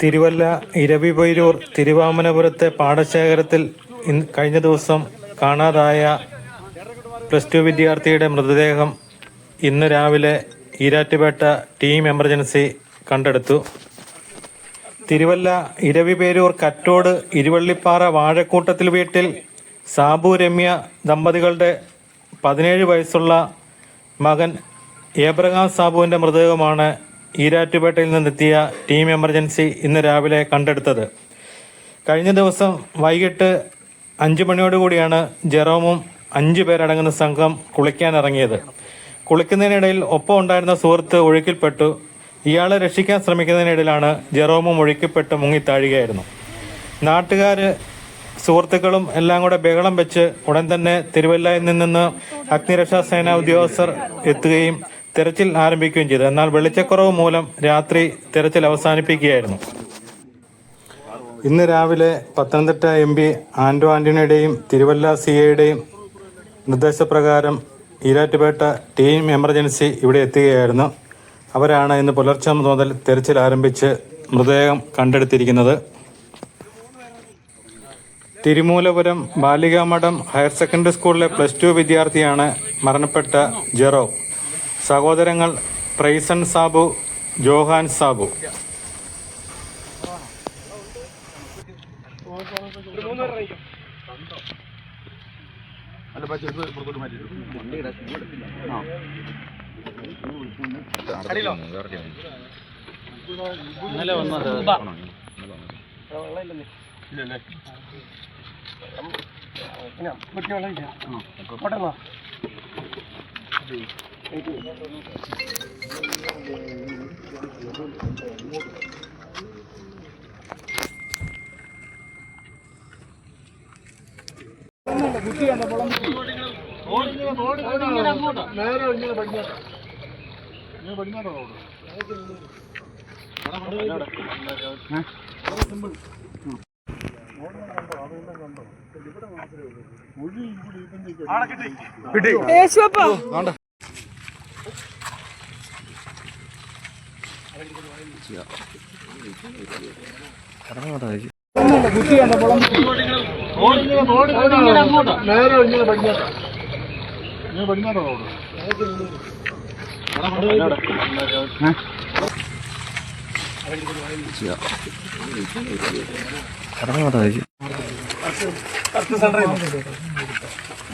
തിരുവല്ല ഇരവിപൊയിലൂർ തിരുവാമനപുരത്തെ പാടശേഖരത്തിൽ കഴിഞ്ഞ ദിവസം കാണാതായ +2 വിദ്യാർത്ഥിയുടെ മൃതദേഹം ഇന്ന് രാവിലെ ഈരാറ്റുപേട്ട ടീം എമർജൻസി കണ്ടെടുത്തു. തിരുവല്ല ഇരവിപേരൂർ കറ്റോട് ഇരുവള്ളിപ്പാറ വാഴക്കൂട്ടത്തിൽ വീട്ടിൽ സാബു രമ്യ ദമ്പതികളുടെ 17 വയസ്സുള്ള മകൻ ഏബ്രഹാം സാബുവിൻ്റെ മൃതദേഹമാണ് ഈരാറ്റുപേട്ടയിൽ നിന്നെത്തിയ ടീം എമർജൻസി ഇന്ന് രാവിലെ കണ്ടെടുത്തത്. കഴിഞ്ഞ ദിവസം വൈകിട്ട് 5 മണിയോടുകൂടിയാണ് ജെറോമും 5 പേരടങ്ങുന്ന സംഘം കുളിക്കാനിറങ്ങിയത്. കുളിക്കുന്നതിനിടയിൽ ഒപ്പം ഉണ്ടായിരുന്ന സുഹൃത്ത് ഒഴുക്കിൽപ്പെട്ടു. ഇയാളെ രക്ഷിക്കാൻ ശ്രമിക്കുന്നതിനിടയിലാണ് ജെറോമും ഒഴുക്കിൽപ്പെട്ട് മുങ്ങിത്താഴുകയായിരുന്നു. നാട്ടുകാർ സുഹൃത്തുക്കളും എല്ലാം കൂടെ ബഹളം വെച്ച് ഉടൻ തന്നെ തിരുവല്ലയിൽ നിന്ന് അഗ്നിരക്ഷാസേന ഉദ്യോഗസ്ഥർ എത്തുകയും തെരച്ചിൽ ആരംഭിക്കുകയും ചെയ്തു. എന്നാൽ വെളിച്ചക്കുറവ് മൂലം രാത്രി തെരച്ചിൽ അവസാനിപ്പിക്കുകയായിരുന്നു. ഇന്ന് രാവിലെ പത്തനംതിട്ട MP ആന്റോ ആന്റണിയുടെയും തിരുവല്ല CIയുടെയും നിർദ്ദേശപ്രകാരം ഈരാറ്റുപേട്ട ടീം എമർജൻസി ഇവിടെ എത്തുകയായിരുന്നു. അവരാണ് ഇന്ന് പുലർച്ചെ മുതൽ തെരച്ചിൽ ആരംഭിച്ച് മൃതദേഹം കണ്ടെടുത്തിരിക്കുന്നത്. തിരുമൂലപുരം ബാലികാമഠം ഹയർ സെക്കൻഡറി സ്കൂളിലെ +2 വിദ്യാർത്ഥിയാണ് മരണപ്പെട്ട ജെറോ. സഹോദരങ്ങൾ പ്രൈസൺ സാബു, ജോഹാൻ സാബു.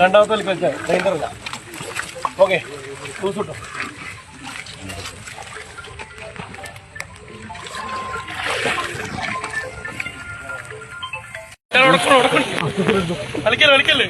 രണ്ടാമത്തെ വെച്ചാൽ ഓക്കെ കളിക്കല്ലേ